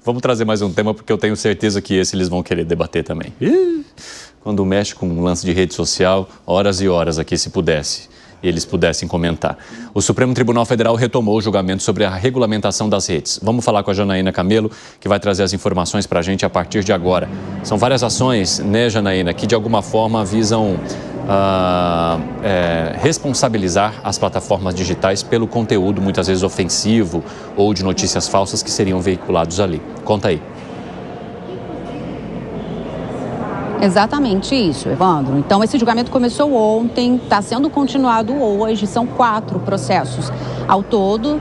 Vamos trazer mais um tema, porque eu tenho certeza que esse eles vão querer debater também. Quando mexe com um lance de rede social, horas e horas aqui, se pudesse, e eles pudessem comentar. O Supremo Tribunal Federal retomou o julgamento sobre a regulamentação das redes. Vamos falar com a Janaína Camelo, que vai trazer as informações para a gente a partir de agora. São várias ações, né, Janaína, que de alguma forma visam responsabilizar as plataformas digitais pelo conteúdo, muitas vezes ofensivo ou de notícias falsas que seriam veiculados ali. Conta aí. Exatamente isso, Evandro. Então, esse julgamento começou ontem, está sendo continuado hoje, são 4 processos ao todo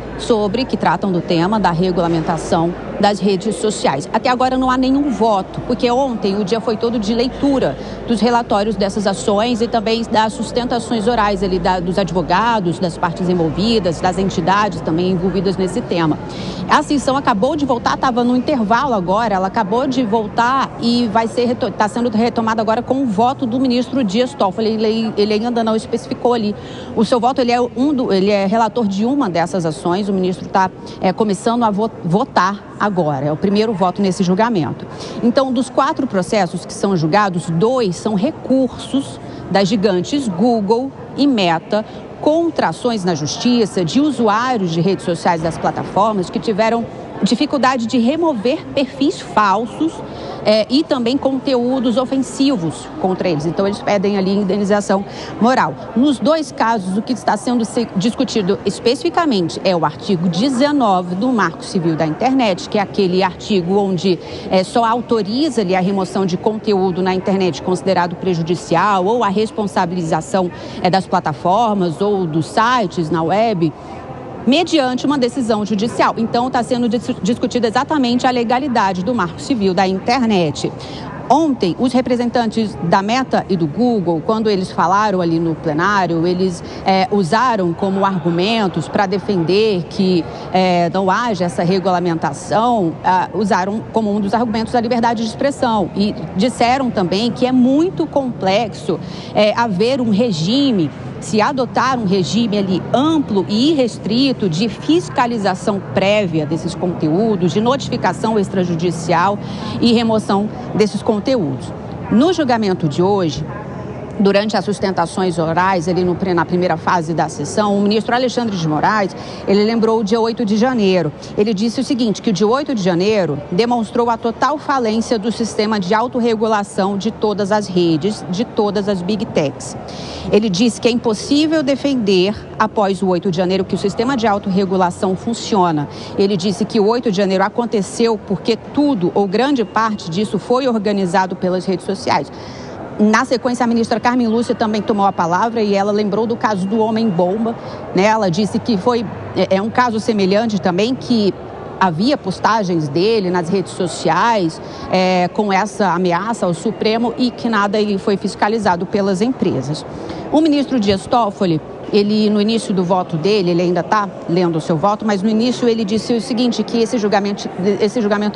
que tratam do tema da regulamentação das redes sociais. Até agora não há nenhum voto, porque ontem o dia foi todo de leitura dos relatórios dessas ações e também das sustentações orais ali dos advogados, das partes envolvidas, das entidades também envolvidas nesse tema. A sessão acabou de voltar, estava no intervalo agora, ela acabou de voltar e está sendo retomada agora com o voto do ministro Dias Toffoli. Ele ainda não especificou ali o seu voto, ele é relator de uma dessas ações, o ministro está começando a votar agora, é o primeiro voto nesse julgamento. Então, dos 4 processos que são julgados, 2 são recursos das gigantes Google e Meta contra ações na justiça de usuários de redes sociais das plataformas que tiveram dificuldade de remover perfis falsos e também conteúdos ofensivos contra eles. Então, eles pedem ali indenização moral. Nos 2 casos, o que está sendo discutido especificamente é o artigo 19 do Marco Civil da Internet, que é aquele artigo onde só autoriza ali a remoção de conteúdo na internet considerado prejudicial ou a responsabilização das plataformas ou dos sites na web, mediante uma decisão judicial. Então, está sendo discutida exatamente a legalidade do Marco Civil da Internet. Ontem, os representantes da Meta e do Google, quando eles falaram ali no plenário, eles usaram como argumentos para defender que não haja essa regulamentação, usaram como um dos argumentos a liberdade de expressão e disseram também que é muito complexo haver um regime, se adotar um regime ali amplo e irrestrito de fiscalização prévia desses conteúdos, de notificação extrajudicial e remoção desses conteúdos. No julgamento de hoje, durante as sustentações orais, ali na primeira fase da sessão, o ministro Alexandre de Moraes, ele lembrou o dia 8 de janeiro. Ele disse o seguinte, que o dia 8 de janeiro demonstrou a total falência do sistema de autorregulação de todas as redes, de todas as Big Techs. Ele disse que é impossível defender, após o 8 de janeiro, que o sistema de autorregulação funciona. Ele disse que o 8 de janeiro aconteceu porque tudo, ou grande parte disso, foi organizado pelas redes sociais. Na sequência, a ministra Carmen Lúcia também tomou a palavra e ela lembrou do caso do Homem-Bomba, né? Ela disse que é um caso semelhante também, que havia postagens dele nas redes sociais com essa ameaça ao Supremo e que nada foi fiscalizado pelas empresas. O ministro Dias Toffoli, ele, no início do voto dele, ele ainda está lendo o seu voto, mas no início ele disse o seguinte, que esse julgamento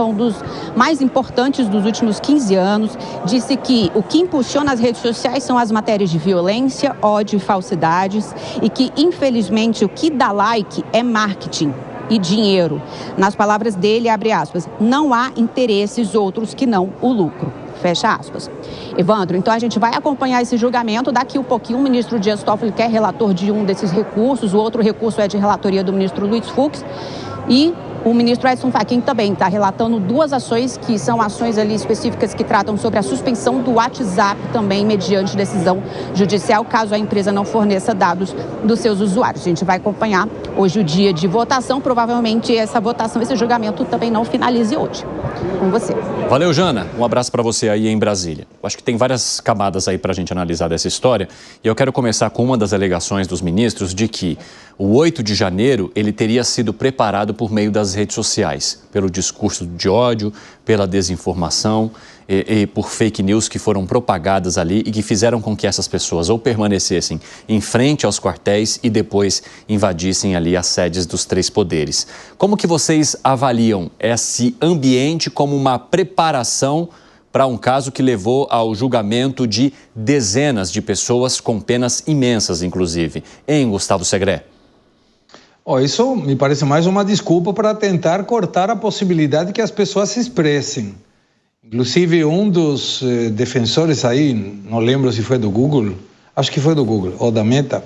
é um dos mais importantes dos últimos 15 anos. Disse que o que impulsiona as redes sociais são as matérias de violência, ódio e falsidades e que, infelizmente, o que dá like é marketing e dinheiro. Nas palavras dele, abre aspas, não há interesses outros que não o lucro. Fecha aspas. Evandro, então a gente vai acompanhar esse julgamento. Daqui um pouquinho o ministro Dias Toffoli, que é relator de um desses recursos, o outro recurso é de relatoria do ministro Luiz Fux. E o ministro Edson Fachin também está relatando 2 ações que são ações ali específicas que tratam sobre a suspensão do WhatsApp também mediante decisão judicial, caso a empresa não forneça dados dos seus usuários. A gente vai acompanhar hoje o dia de votação, provavelmente essa votação, esse julgamento também não finalize hoje. Com você. Valeu, Jana. Um abraço para você aí em Brasília. Acho que tem várias camadas aí para a gente analisar dessa história e eu quero começar com uma das alegações dos ministros de que o 8 de janeiro ele teria sido preparado por meio das redes sociais, pelo discurso de ódio, pela desinformação e por fake news que foram propagadas ali e que fizeram com que essas pessoas ou permanecessem em frente aos quartéis e depois invadissem ali as sedes dos 3 poderes. Como que vocês avaliam esse ambiente como uma preparação para um caso que levou ao julgamento de dezenas de pessoas com penas imensas, inclusive, hein, Gustavo Segré? Isso me parece mais uma desculpa para tentar cortar a possibilidade que as pessoas se expressem. Inclusive, um dos defensores aí, não lembro se foi do Google, acho que foi do Google, ou da Meta,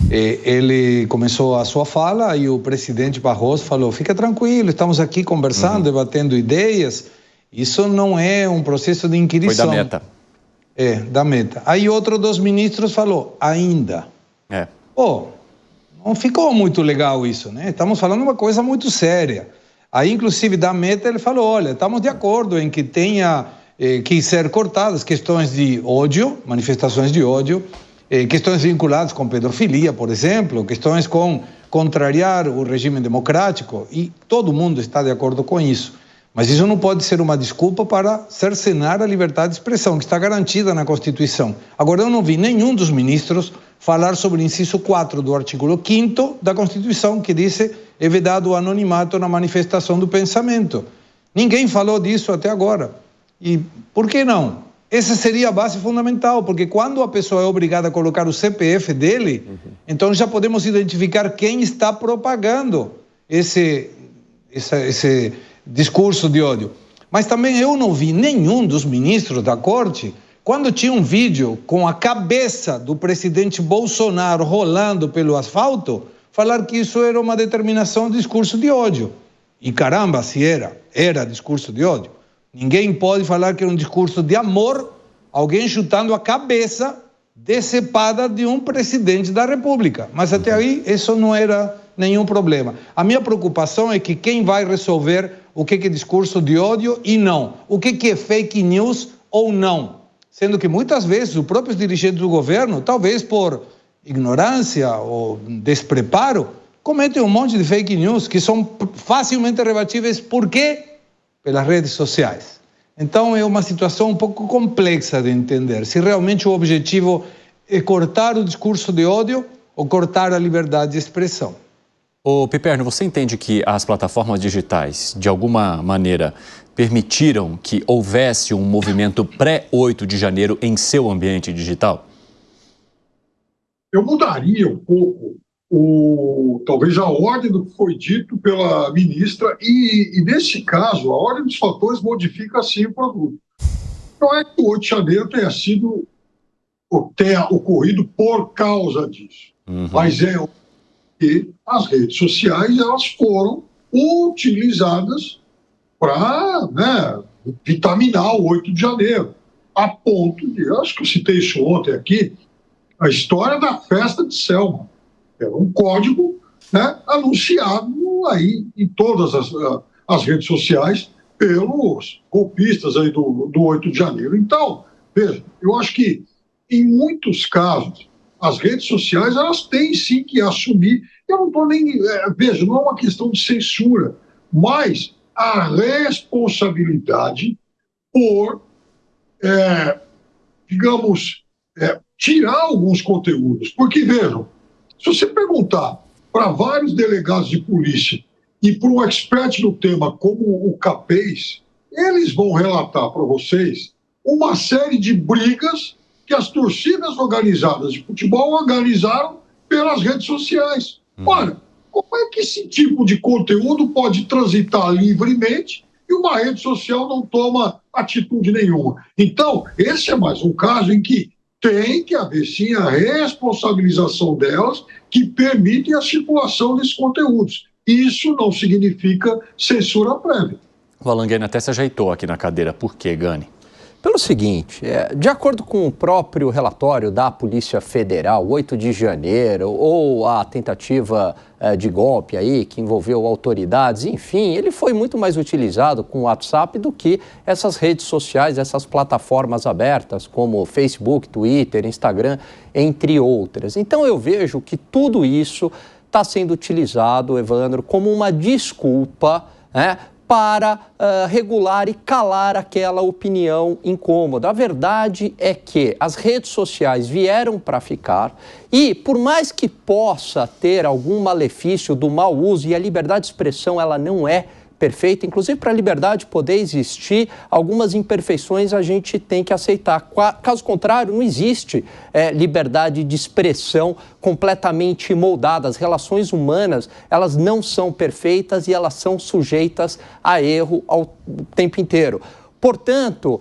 ele começou a sua fala e o presidente Barroso falou: fica tranquilo, estamos aqui conversando, debatendo ideias, isso não é um processo de inquirição. Foi da Meta. Da Meta. Aí outro dos ministros falou: ainda. Não ficou muito legal isso, né? Estamos falando uma coisa muito séria. Aí, inclusive, da Meta, ele falou: olha, estamos de acordo em que tenha que ser cortadas questões de ódio, manifestações de ódio, questões vinculadas com pedofilia, por exemplo, questões com contrariar o regime democrático, e todo mundo está de acordo com isso. Mas isso não pode ser uma desculpa para cercenar a liberdade de expressão, que está garantida na Constituição. Agora, eu não vi nenhum dos ministros falar sobre o inciso 4 do artigo 5º da Constituição, que diz: é vedado o anonimato na manifestação do pensamento. Ninguém falou disso até agora. E por que não? Essa seria a base fundamental, porque quando a pessoa é obrigada a colocar o CPF dele, então já podemos identificar quem está propagando esse discurso de ódio. Mas também eu não vi nenhum dos ministros da corte, quando tinha um vídeo com a cabeça do presidente Bolsonaro rolando pelo asfalto, falar que isso era uma determinação de discurso de ódio. E caramba, se era discurso de ódio. Ninguém pode falar que é um discurso de amor, alguém chutando a cabeça decepada de um presidente da República. Mas até aí isso não era nenhum problema. A minha preocupação é que quem vai resolver o que é discurso de ódio e não, o que é fake news ou não. Sendo que muitas vezes os próprios dirigentes do governo, talvez por ignorância ou despreparo, cometem um monte de fake news que são facilmente rebatíveis. Por quê? Pelas redes sociais. Então é uma situação um pouco complexa de entender se realmente o objetivo é cortar o discurso de ódio ou cortar a liberdade de expressão. Ô Piperno, você entende que as plataformas digitais, de alguma maneira, permitiram que houvesse um movimento pré-8 de janeiro em seu ambiente digital? Eu mudaria um pouco, talvez a ordem do que foi dito pela ministra e nesse caso, a ordem dos fatores modifica sim o produto. Não é que o 8 de janeiro tenha ocorrido por causa disso, mas é que as redes sociais elas foram utilizadas para vitaminar o 8 de janeiro, a ponto de, acho que eu citei isso ontem aqui, a história da festa de Selma. Era um código anunciado aí em todas as redes sociais pelos golpistas aí do 8 de janeiro. Então, veja, eu acho que em muitos casos as redes sociais elas têm sim que assumir, eu não estou nem, veja, não é uma questão de censura, mas a responsabilidade por, tirar alguns conteúdos. Porque, vejam, se você perguntar para vários delegados de polícia e para um expert no tema como o Capês, eles vão relatar para vocês uma série de brigas que as torcidas organizadas de futebol organizaram pelas redes sociais. Olha, como é que esse tipo de conteúdo pode transitar livremente e uma rede social não toma atitude nenhuma? Então, esse é mais um caso em que tem que haver sim a responsabilização delas que permitem a circulação desses conteúdos. Isso não significa censura prévia. O Alan Gani até se ajeitou aqui na cadeira. Por quê, Gani? Pelo seguinte, de acordo com o próprio relatório da Polícia Federal, 8 de janeiro, ou a tentativa de golpe aí, que envolveu autoridades, enfim, ele foi muito mais utilizado com o WhatsApp do que essas redes sociais, essas plataformas abertas, como Facebook, Twitter, Instagram, entre outras. Então eu vejo que tudo isso está sendo utilizado, Evandro, como uma desculpa, para regular e calar aquela opinião incômoda. A verdade é que as redes sociais vieram para ficar e, por mais que possa ter algum malefício do mau uso, e a liberdade de expressão ela não é perfeita, inclusive para a liberdade poder existir, algumas imperfeições a gente tem que aceitar. Caso contrário, não existe liberdade de expressão completamente moldada. As relações humanas, elas não são perfeitas e elas são sujeitas a erro ao tempo inteiro. Portanto,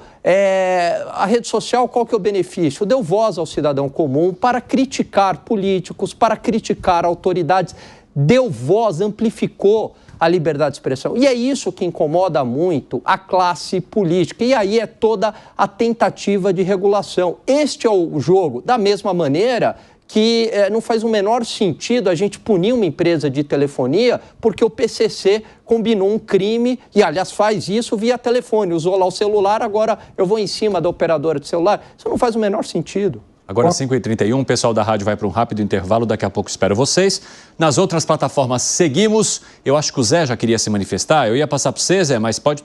a rede social, qual que é o benefício? Deu voz ao cidadão comum para criticar políticos, para criticar autoridades, deu voz, amplificou a liberdade de expressão. E é isso que incomoda muito a classe política. E aí é toda a tentativa de regulação. Este é o jogo. Da mesma maneira que não faz o menor sentido a gente punir uma empresa de telefonia porque o PCC combinou um crime e, aliás, faz isso via telefone. Usou lá o celular, agora eu vou em cima da operadora de celular. Isso não faz o menor sentido. Agora, 5h31, o pessoal da rádio vai para um rápido intervalo, daqui a pouco espero vocês. Nas outras plataformas seguimos. Eu acho que o Zé já queria se manifestar, eu ia passar para você, Zé, mas pode...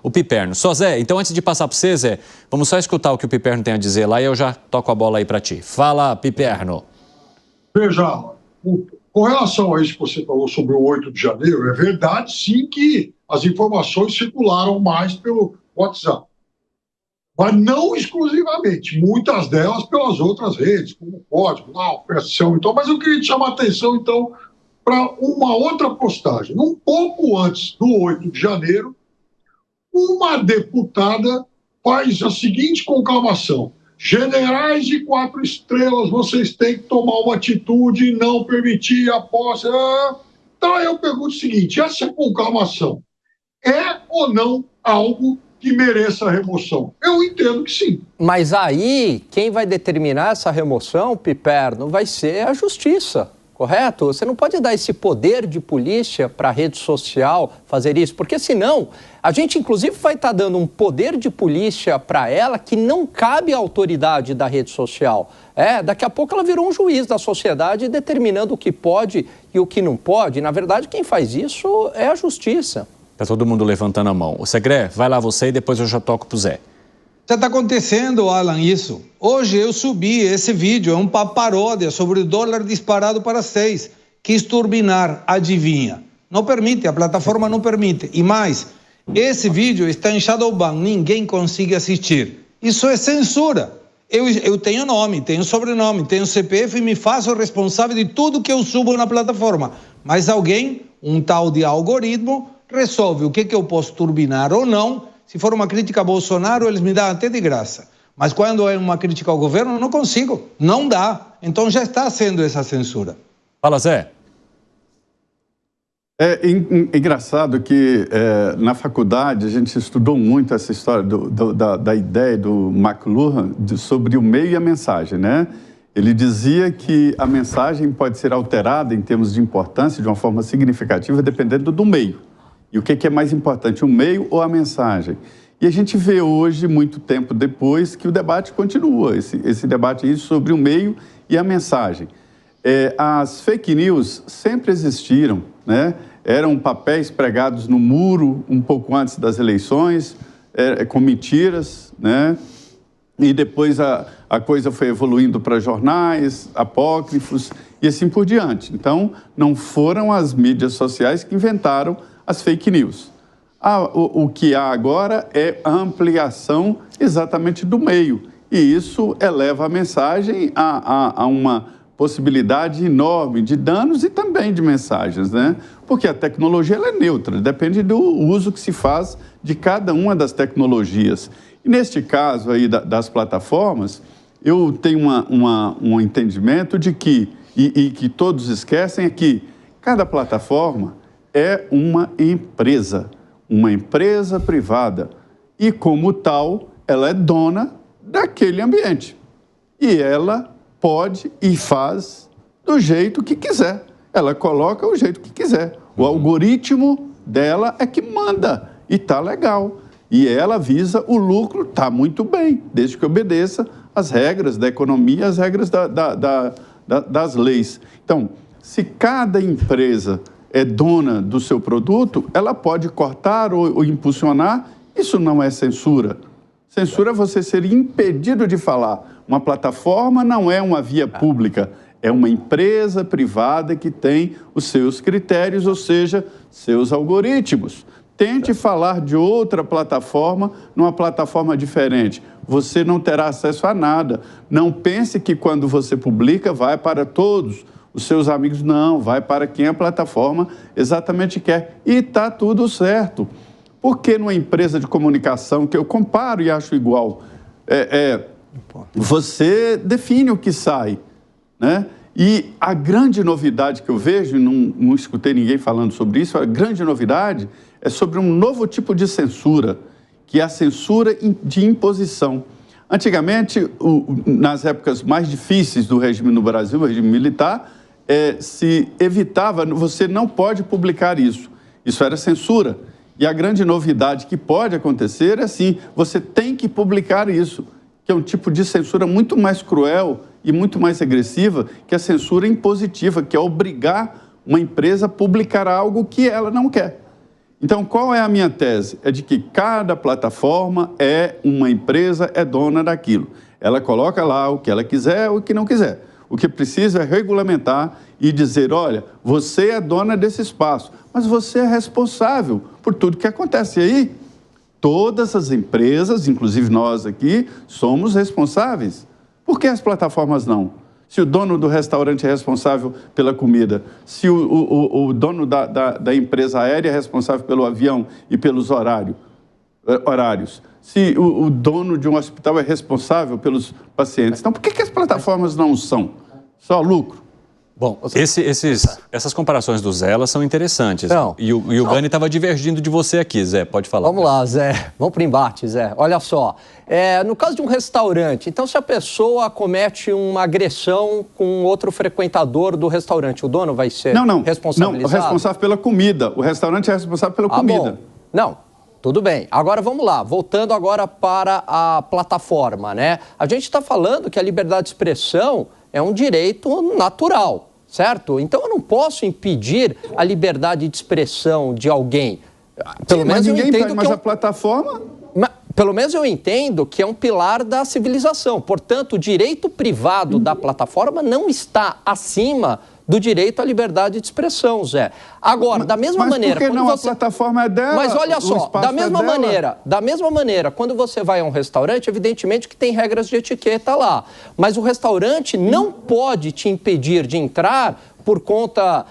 o Piperno. Só, Zé, então antes de passar para você, Zé, vamos só escutar o que o Piperno tem a dizer lá e eu já toco a bola aí para ti. Fala, Piperno. Veja, com relação a isso que você falou sobre o 8 de janeiro, é verdade sim que as informações circularam mais pelo WhatsApp. Mas não exclusivamente, muitas delas pelas outras redes, como o código, a operação e tal. Mas eu queria te chamar a atenção, então, para uma outra postagem. Um pouco antes do 8 de janeiro, uma deputada faz a seguinte conclamação: generais de 4 estrelas, vocês têm que tomar uma atitude e não permitir a posse. Então, eu pergunto o seguinte: essa conclamação é ou não algo que mereça a remoção? Eu entendo que sim. Mas aí, quem vai determinar essa remoção, Piperno, vai ser a justiça, correto? Você não pode dar esse poder de polícia para a rede social fazer isso, porque senão a gente, inclusive, vai estar dando um poder de polícia para ela que não cabe à autoridade da rede social. Daqui a pouco ela virou um juiz da sociedade determinando o que pode e o que não pode. Na verdade, quem faz isso é a justiça. Está todo mundo levantando a mão. O Segré, vai lá você e depois eu já toco pro Zé. Já está acontecendo, Alan, isso. Hoje eu subi esse vídeo, é uma paródia sobre o dólar disparado para 6. Quis turbinar, adivinha. Não permite, a plataforma não permite. E mais, esse vídeo está em Shadowban, ninguém consegue assistir. Isso é censura. Eu tenho nome, tenho sobrenome, tenho CPF e me faço responsável de tudo que eu subo na plataforma. Mas alguém, um tal de algoritmo, resolve o que eu posso turbinar ou não. Se for uma crítica a Bolsonaro, eles me dão até de graça. Mas quando é uma crítica ao governo, não consigo. Não dá. Então já está sendo essa censura. Fala, Zé. É engraçado que na faculdade a gente estudou muito essa história da ideia do McLuhan sobre o meio e a mensagem, né? Ele dizia que a mensagem pode ser alterada em termos de importância de uma forma significativa dependendo do meio. E o que é mais importante, o meio ou a mensagem? E a gente vê hoje, muito tempo depois, que o debate continua, esse debate aí sobre o meio e a mensagem. As fake news sempre existiram, né? Eram papéis pregados no muro um pouco antes das eleições, com mentiras, né? E depois a coisa foi evoluindo para jornais, apócrifos e assim por diante. Então, não foram as mídias sociais que inventaram as fake news. O que há agora é a ampliação exatamente do meio. E isso eleva a mensagem a uma possibilidade enorme de danos e também de mensagens, né? Porque a tecnologia ela é neutra, depende do uso que se faz de cada uma das tecnologias. E neste caso aí das plataformas, eu tenho um entendimento de que, e que todos esquecem, é que cada plataforma é uma empresa privada e, como tal, ela é dona daquele ambiente. E ela pode e faz do jeito que quiser. Ela coloca o jeito que quiser. O algoritmo dela é que manda e tá legal. E ela visa o lucro, tá muito bem, desde que obedeça às regras da economia, às regras das leis. Então, se cada empresa é dona do seu produto, ela pode cortar ou impulsionar. Isso não é censura. Censura é você ser impedido de falar. Uma plataforma não é uma via pública, é uma empresa privada que tem os seus critérios, ou seja, seus algoritmos. tente falar de outra plataforma numa plataforma diferente. Você não terá acesso a nada. Não pense que quando você publica vai para todos os seus amigos. Não, vai para quem a plataforma exatamente quer. E está tudo certo. Porque numa empresa de comunicação, que eu comparo e acho igual, você define o que sai, né? E a grande novidade que eu vejo, não escutei ninguém falando sobre isso, a grande novidade é sobre um novo tipo de censura, que é a censura de imposição. Antigamente, nas épocas mais difíceis do regime no Brasil, o regime militar, se evitava, você não pode publicar isso. Isso era censura. E a grande novidade que pode acontecer é assim, você tem que publicar isso, que é um tipo de censura muito mais cruel e muito mais agressiva que a censura impositiva, que é obrigar uma empresa a publicar algo que ela não quer. Então, qual é a minha tese? É de que cada plataforma uma empresa, é dona daquilo. Ela coloca lá o que ela quiser ou o que não quiser. O que precisa é regulamentar e dizer, olha, você é dona desse espaço, mas você é responsável por tudo que acontece aí. Todas as empresas, inclusive nós aqui, somos responsáveis. Por que as plataformas não? Se o dono do restaurante é responsável pela comida, se o dono da empresa aérea é responsável pelo avião e pelos horários, se o dono de um hospital é responsável pelos pacientes. Então, por que as plataformas não são? Só lucro. Bom, essas comparações do Zé, elas são interessantes. Não, e o Gani estava divergindo de você aqui, Zé, pode falar. Vamos lá, Zé. Vamos para o embate, Zé. Olha só, no caso de um restaurante, então se a pessoa comete uma agressão com outro frequentador do restaurante, o dono vai ser responsabilizado? Não, o responsável pela comida. O restaurante é responsável pela comida. Bom. Não, tudo bem. Agora vamos lá, voltando agora para a plataforma, né? A gente está falando que a liberdade de expressão é um direito natural. Certo? Então eu não posso impedir a liberdade de expressão de alguém. Pelo menos eu entendo que a plataforma... Pelo menos eu entendo que é um pilar da civilização. Portanto, o direito privado da plataforma não está acima do direito à liberdade de expressão, Zé. Agora, da mesma maneira... Mas por que não? A plataforma é dela. Mas olha só, da mesma maneira, quando você vai a um restaurante, evidentemente que tem regras de etiqueta lá. Mas o restaurante não pode te impedir de entrar por conta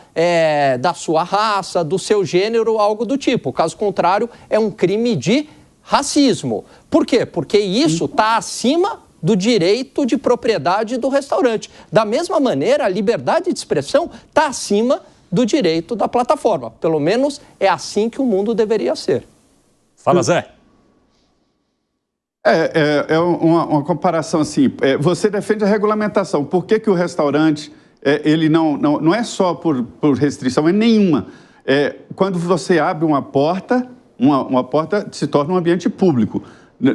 da sua raça, do seu gênero, algo do tipo. Caso contrário, é um crime de racismo. Por quê? Porque isso está acima do direito de propriedade do restaurante. Da mesma maneira, a liberdade de expressão está acima do direito da plataforma. Pelo menos é assim que o mundo deveria ser. Fala, Zé. Uma comparação assim. Você defende a regulamentação. Por que o restaurante, ele não é só por restrição, é nenhuma. Quando você abre uma porta se torna um ambiente público.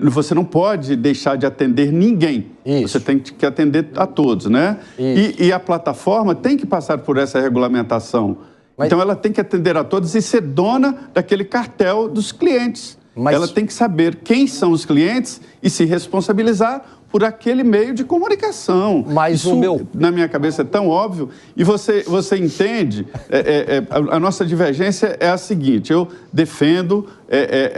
Você não pode deixar de atender ninguém. Isso. Você tem que atender a todos, né? E a plataforma tem que passar por essa regulamentação. Então, ela tem que atender a todos e ser dona daquele cartel dos clientes. Ela tem que saber quem são os clientes e se responsabilizar por aquele meio de comunicação. Mas isso, na minha cabeça, é tão óbvio. E você entende, a nossa divergência é a seguinte, eu defendo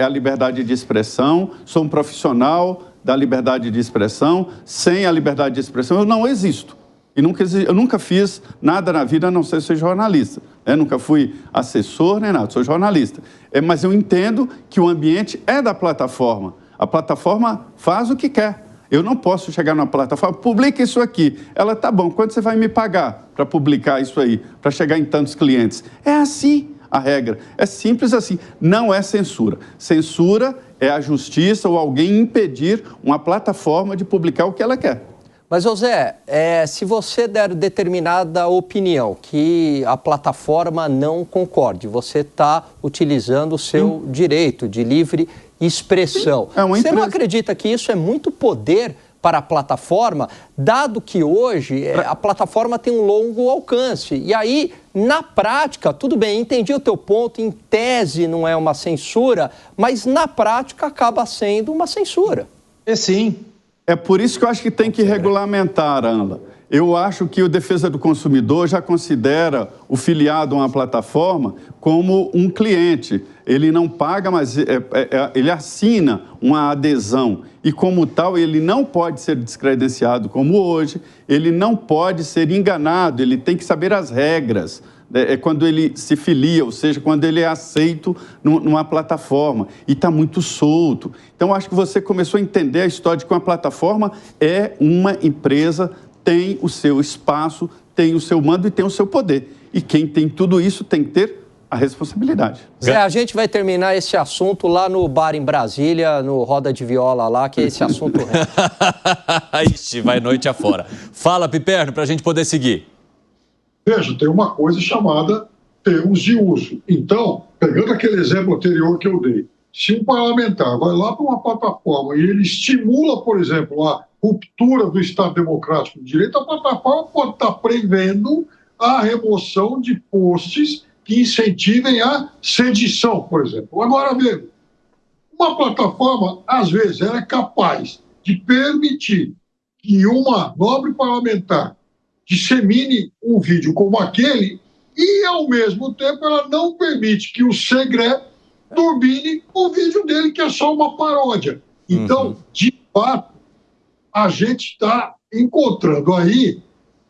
a liberdade de expressão, sou um profissional da liberdade de expressão, sem a liberdade de expressão eu não existo. Eu nunca fiz nada na vida a não ser ser jornalista. Nunca fui assessor nem nada, sou jornalista. Mas eu entendo que o ambiente é da plataforma. A plataforma faz o que quer. Eu não posso chegar numa plataforma, publica isso aqui. Ela, tá bom, quanto você vai me pagar para publicar isso aí, para chegar em tantos clientes? É assim a regra, é simples assim, não é censura. Censura é a justiça ou alguém impedir uma plataforma de publicar o que ela quer. Mas, José, se você der determinada opinião que a plataforma não concorde, você está utilizando o seu direito de livre expressão. Você não acredita que isso é muito poder para a plataforma, dado que hoje a plataforma tem um longo alcance? E aí, na prática, tudo bem, entendi o teu ponto, em tese não é uma censura, mas na prática acaba sendo uma censura. Sim. É por isso que eu acho que tem que regulamentar, Anla. Eu acho que o Defesa do Consumidor já considera o filiado a uma plataforma como um cliente. Ele não paga, mas ele assina uma adesão. E, como tal, ele não pode ser descredenciado como hoje, ele não pode ser enganado, ele tem que saber as regras. É quando ele se filia, ou seja, quando ele é aceito numa plataforma. E está muito solto. Então, acho que você começou a entender a história de que uma plataforma é uma empresa, tem o seu espaço, tem o seu mando e tem o seu poder. E quem tem tudo isso tem que ter a responsabilidade. Zé, a gente vai terminar esse assunto lá no bar em Brasília, no Roda de Viola lá, que é esse assunto real. Ixi, vai noite afora. Fala, Piperno, para a gente poder seguir. Veja, tem uma coisa chamada termos de uso. Então, pegando aquele exemplo anterior que eu dei, se um parlamentar vai lá para uma plataforma e ele estimula, por exemplo, a ruptura do Estado Democrático de Direito, a plataforma pode estar prevendo a remoção de posts que incentivem a sedição, por exemplo. Agora, veja, uma plataforma, às vezes, ela é capaz de permitir que uma nobre parlamentar dissemine um vídeo como aquele e, ao mesmo tempo, ela não permite que o Segre turbine o vídeo dele, que é só uma paródia. Então, de fato, a gente está encontrando aí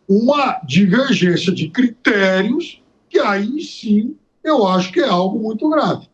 uma divergência de critérios que aí sim eu acho que é algo muito grave.